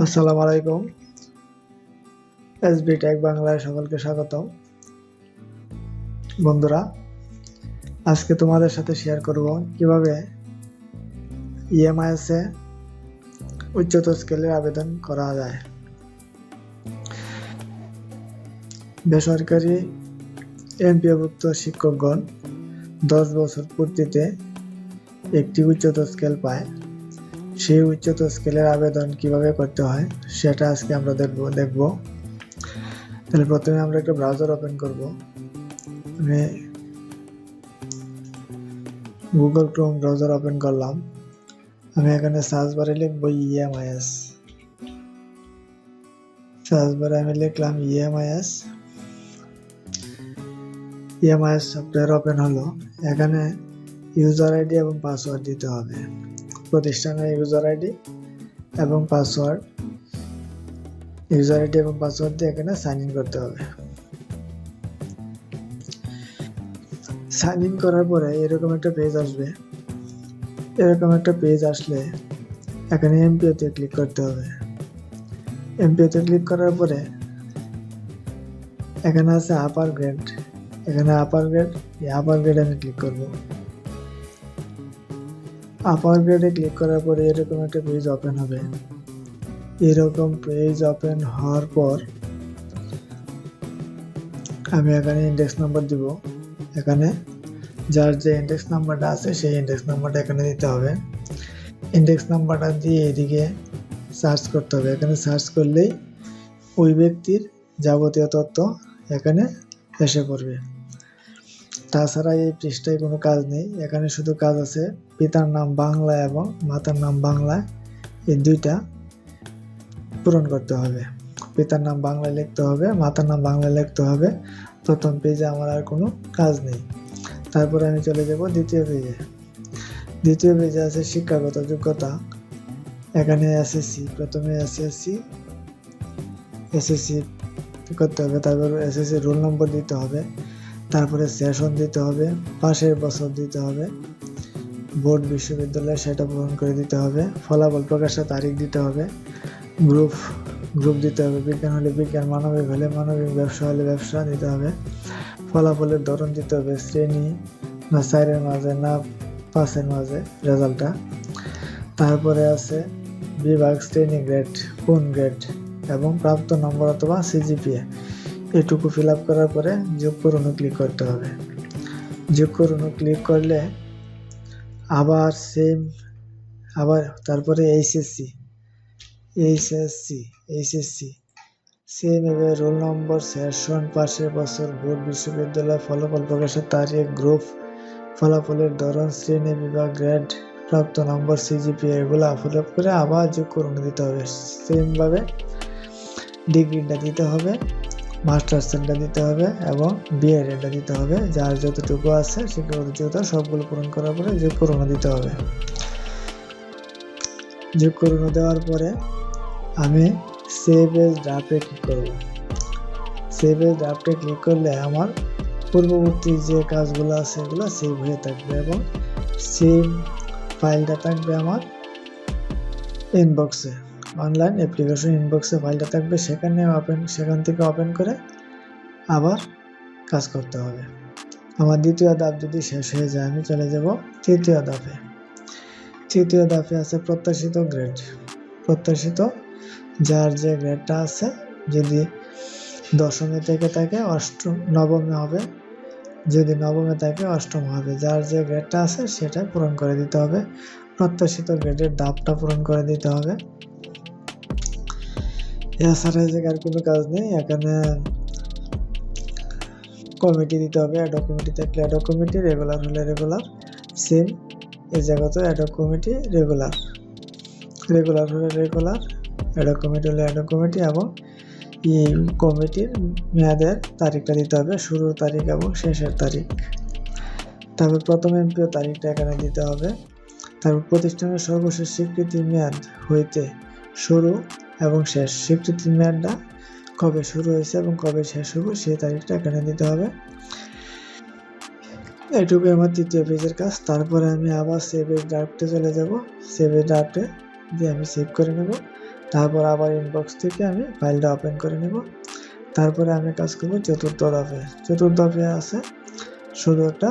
আসসালামু আলাইকুম। SB take বাংলায় সকলকে স্বাগতম। বন্ধুরা, আজকে তোমাদের সাথে শেয়ার করব কিভাবে ইএমআইএস এ উচ্চতর স্কেলের আবেদন করা যায়। বেসরকারি এমপিওভুক্ত শিক্ষকগণ 10 বছর পূর্তিতে একটি উচ্চতর স্কেল পায়। সেই উচ্চতর স্কেলের আবেদন কিভাবে করতে হয় সেটা আজকে আমরা দেখব। তাহলে প্রথমে আমরা একটা ব্রাউজার ওপেন করব। আমি গুগল ক্রোম ব্রাউজার ওপেন করলাম। আমি এখানে সার্চ বারে লিখব ইএমআইএস। সার্চ বারে আমি লিখলাম ইএমআইএস। ইএমআইএস সফটওয়্যার ওপেন হলো। এখানে ইউজার আইডি এবং পাসওয়ার্ড দিতে হবে। প্রতিষ্ঠানের ইউজার আইডি এবং পাসওয়ার্ড, ইউজার আইডি এবং পাসওয়ার্ড দিয়ে এখানে সাইন ইন করতে হবে। সাইন ইন করার পরে এরকম একটা পেজ আসবে। এরকম একটা পেজ আসলে এখানে এমপিওতে ক্লিক করতে হবে। এমপিওতে ক্লিক করার পরে এখানে আছে আপার গ্রেড। এখানে আপার গ্রেড আমি ক্লিক করব। আপার গ্রেডে ক্লিক করার পরে এরকম একটা পেজ ওপেন হবে। এরকম পেজ ওপেন হওয়ার পর আমি এখানে ইন্ডেক্স নাম্বার দিব। এখানে যার যে ইন্ডেক্স নাম্বারটা আছে সেই ইন্ডেক্স নাম্বারটা এখানে দিতে হবে। ইন্ডেক্স নাম্বারটা দিয়ে এদিকে সার্চ করতে হবে। এখানে সার্চ করলেই ওই ব্যক্তির যাবতীয় তথ্য এখানে এসে পড়বে। তাছাড়া এই পৃষ্ঠায় কোনো কাজ নেই। এখানে শুধু কাজ আছে পিতার নাম বাংলা এবং মাতার নাম বাংলা, এই দুইটা পূরণ করতে হবে। পিতার নাম বাংলায় লিখতে হবে, মাতার নাম বাংলায় লিখতে হবে। প্রথম পেজে আমার আর কোনো কাজ নেই। তারপরে আমি চলে যাব দ্বিতীয় পেজে। দ্বিতীয় পেজে আছে শিক্ষাগত যোগ্যতা। এখানে এসএসসি, প্রথমে এসএসসি করতে হবে। তারপর এসএসসি রোল নম্বর দিতে হবে। তারপরে সেশন দিতে হবে, পাশের বছর দিতে হবে, বোর্ড বিশ্ববিদ্যালয় সেটা পূরণ করে দিতে হবে। ফলাফল প্রকাশের তারিখ দিতে হবে। গ্রুপ দিতে হবে। বিজ্ঞান হলে বিজ্ঞান, মানবিক হলে মানবিক, ব্যবসা হলে ব্যবসা দিতে হবে। ফলাফলের ধরন দিতে হবে, শ্রেণী না 4-এর মাঝে না 5-এর মাঝে রেজাল্টটা। তারপরে আছে বিভাগ, শ্রেণী, গ্রেড, কোন গ্রেড এবং প্রাপ্ত নম্বর অথবা সিজিপিএ। এটুকু ফিল আপ করার পরে যোগ করুন ক্লিক করতে হবে। যোগ করুন ক্লিক করলে আবার তারপরে এইচএসসি সেম এভাবে রোল নম্বর, সেশন, পাশের বছর, বোর্ড বিশ্ববিদ্যালয়, ফলাফল প্রকাশের তারিখ, গ্রুপ, ফলাফলের ধরন, শ্রেণী, বিভাগ, গ্রেড, প্রাপ্ত নম্বর, সিজিপিএ এগুলো ফিল আপ করে আবার যোগ করুন দিতে হবে। সেমভাবে ডিগ্রিটা দিতে হবে, মাস্টার্সটা দিতে হবে এবং বিএডটা দিতে হবে। যার যতটুকু আছে শিক্ষাগত যোগ্যতা সবগুলো পূরণ করার পরে যোগ করুন দিতে হবে। যোগ করুন দেওয়ার পরে আমি সেভ এজ ড্রাফটে ক্লিক করব। সেভ এজ ড্রাফটে ক্লিক করলে আমার পূর্ববর্তী যে কাজগুলো আছে এগুলো সেভ হয়ে থাকবে এবং সেভ ফাইলটা থাকবে আমার ইনবক্সে, অনলাইন অ্যাপ্লিকেশন ইনবক্সে ফাইলটা থাকবে। সেখান থেকে ওপেন করে আবার কাজ করতে হবে। আমার দ্বিতীয় ধাপ যদি শেষ হয়ে যায় আমি চলে যাব তৃতীয় ধাপে। তৃতীয় ধাপে আছে প্রত্যাশিত গ্রেড। প্রত্যাশিত যার যে গ্রেডটা আছে, যদি 10মে থেকে থাকে নবমে হবে, যদি নবমে থাকে 8ম হবে। যার যে গ্রেডটা আছে সেটা পূরণ করে দিতে হবে। প্রত্যাশিত গ্রেডের ধাপটা পূরণ করে দিতে হবে। এছাড়া এই জায়গায় আর কোনো কাজ নেই। এখানে কমিটি দিতে হবে। অ্যাডহক কমিটি থাকলে অ্যাডহক কমিটি, রেগুলার হলে রেগুলার, সেম এই জায়গাতে অ্যাডহক কমিটি, রেগুলার হলে রেগুলার, অ্যাডহক কমিটি হলে অ্যাডহক কমিটি এবং এই কমিটির মেয়াদের তারিখটা দিতে হবে, শুরুর তারিখ এবং শেষের তারিখ। তারপর প্রথম এমপিও তারিখটা এখানে দিতে হবে। তারপর প্রতিষ্ঠানের সর্বশেষ স্বীকৃতি মেয়াদ হইতে শুরু এবং শেষ, স্বীকৃতি মেয়াদটা কবে শুরু হয়েছে এবং কবে শেষ হবে সেই তারিখটা এখানে দিতে হবে। এটুকু আমার তৃতীয় পেজের কাজ। তারপরে আমি আবার সেভ এজ ড্রাফটে চলে যাব। সেভ এজ ড্রাফটে দিয়ে আমি সেভ করে নেব। তারপর আবার ইনবক্স থেকে আমি ফাইলটা ওপেন করে নেব। তারপরে আমি কাজ করব চতুর্থ ধাপে। চতুর্থ ধাপে আছে শুধু একটা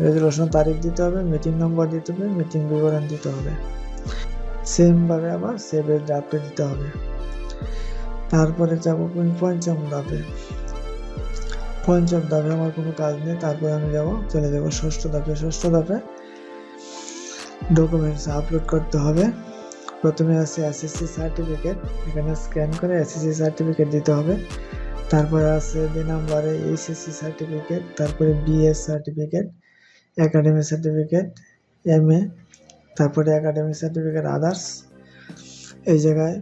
রেজুলেশন তারিখ দিতে হবে, মিটিং নম্বর দিতে হবে, মিটিং বিবরণ দিতে হবে। সেমভাবে আবার সেভ এজ ড্রাফটে দিতে হবে। তারপরে যাব পঞ্চম ধাপে। পঞ্চম ধাপে আমার কোনো কাজ নেই। তারপরে আমি চলে যাব ষষ্ঠ ধাপে। ষষ্ঠ ধাপে ডকুমেন্টস আপলোড করতে হবে। প্রথমে আছে এসএসসি সার্টিফিকেট, এখানে স্ক্যান করে এসএসসি সার্টিফিকেট দিতে হবে। তারপরে আছে 2 নম্বরে এইচএসসি সার্টিফিকেট, তারপরে BS certificate, academic certificate, MA, তারপরে একাডেমিক সার্টিফিকেট আদার্স। এই জায়গায়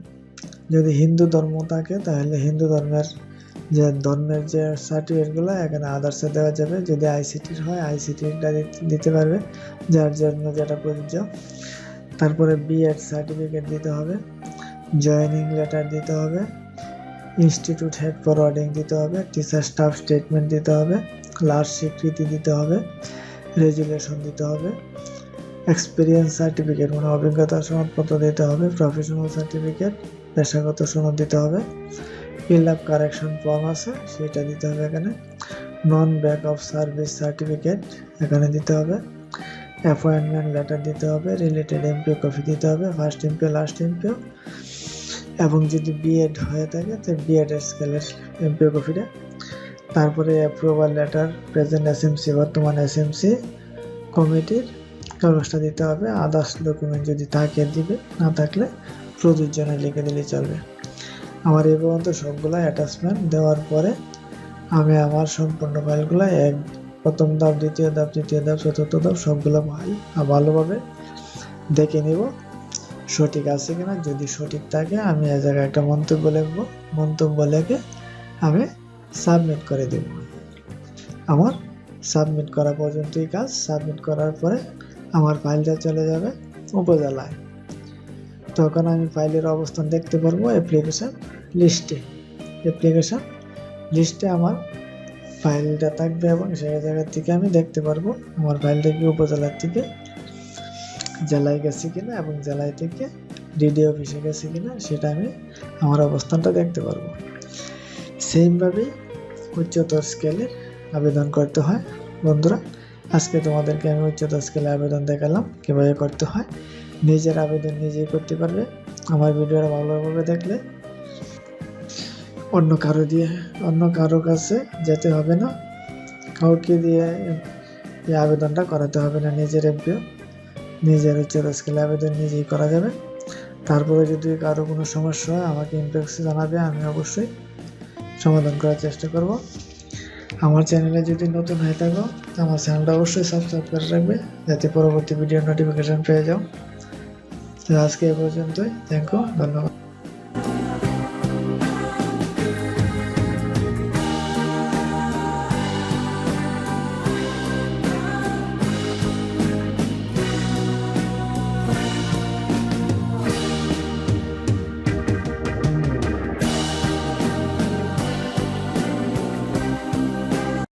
যদি হিন্দু ধর্ম থাকে তাহলে হিন্দু ধর্মের যে সার্টিফিকেটগুলো এখানে আদার্সে দেওয়া যাবে। যদি আইসিটির হয় আইসিটিটা দিতে পারবে, যার জন্য যেটা প্রযোজ্য। তারপরে বিএড সার্টিফিকেট দিতে হবে, জয়েনিং লেটার দিতে হবে, ইনস্টিটিউট হেড ফরওয়ার্ডিং দিতে হবে, টিচার স্টাফ স্টেটমেন্ট দিতে হবে, লাস্ট স্বীকৃতি দিতে হবে, রেজুলেশন দিতে হবে, এক্সপিরিয়েন্স সার্টিফিকেট মানে অভিজ্ঞতার সনদপত্র দিতে হবে, প্রফেশনাল সার্টিফিকেট পেশাগত সনদ দিতে হবে, ফিল আপ কারেকশন ফর্ম আছে সেটা দিতে হবে এখানে, নন ব্যাক অফ সার্ভিস সার্টিফিকেট এখানে দিতে হবে, অ্যাপয়েন্টমেন্ট লেটার দিতে হবে, রিলেটেড এমপিও কপি দিতে হবে, ফার্স্ট এমপিও লাস্ট এমপিও, এবং যদি বিএড হয়ে থাকে তো বিএড স্কেলের এমপিও কপিটা। তারপরে অ্যাপ্রুভাল লেটার, প্রেজেন্ট এসএমসি বর্তমান এসএমসি কমিটির কাগজটা দিতে হবে। আদার্স ডকুমেন্ট যদি থাকে দিবে, না থাকলে প্রযোজনে লিখে দিলে চলবে। আমার এই পর্যন্ত সবগুলো অ্যাটাচমেন্ট দেওয়ার পরে আমি আমার সম্পূর্ণ ফাইলগুলো প্রথম ধাপ, দ্বিতীয় ধাপ, তৃতীয় ধাপ, চতুর্থ ধাপ সবগুলো ভালোভাবে দেখে নিব সঠিক আছে কিনা। যদি সঠিক থাকে আমি এ জায়গায় একটা মন্তব্য লিখবো, মন্তব্য লিখে আমি সাবমিট করে দেব। আমার সাবমিট করা পর্যন্তই কাজ। সাবমিট করার পরে আমার ফাইলটা চলে যাবে উপজেলায়। তখন আমি ফাইলের অবস্থান দেখতে পারবো অ্যাপ্লিকেশন লিস্টে আমার ফাইলটা থাকবে এবং সেই জায়গা থেকে আমি দেখতে পারবো আমার ফাইলটা কি উপজেলার থেকে জেলায় গেছে কিনা এবং জেলায় থেকে ডিডি অফিসে গেছে কিনা সেটা আমি আমার অবস্থানটা দেখতে পারবো। সেইভাবেই উচ্চতর স্কেলে আবেদন করতে হয়। বন্ধুরা, আজকে তোমাদেরকে আমি উচ্চতর স্কেলে আবেদন দেখালাম কীভাবে করতে হয়। নিজের আবেদন নিজেই করতে পারবে। আমার ভিডিওটা ভালোভাবে দেখলে অন্য কারো কাছে যেতে হবে না, কাউকে দিয়ে এই আবেদনটা করাতে হবে না। নিজের এমপিও নিজের উচ্চতর স্কেলে আবেদন নিজেই করা যাবে। তারপরে যদি কারো কোনো সমস্যা হয় আমাকে ইনবক্সে জানাবে, আমি অবশ্যই সমাধান করার চেষ্টা করব। আমার চ্যানেলে যদি নতুন হয়ে থাকো আমার চ্যানেলটা অবশ্যই সাবস্ক্রাইব করে রাখবে যাতে পরবর্তী ভিডিও নোটিফিকেশন পেয়ে যাও। আজকে এ পর্যন্তই। থ্যাংক ইউ, ধন্যবাদ।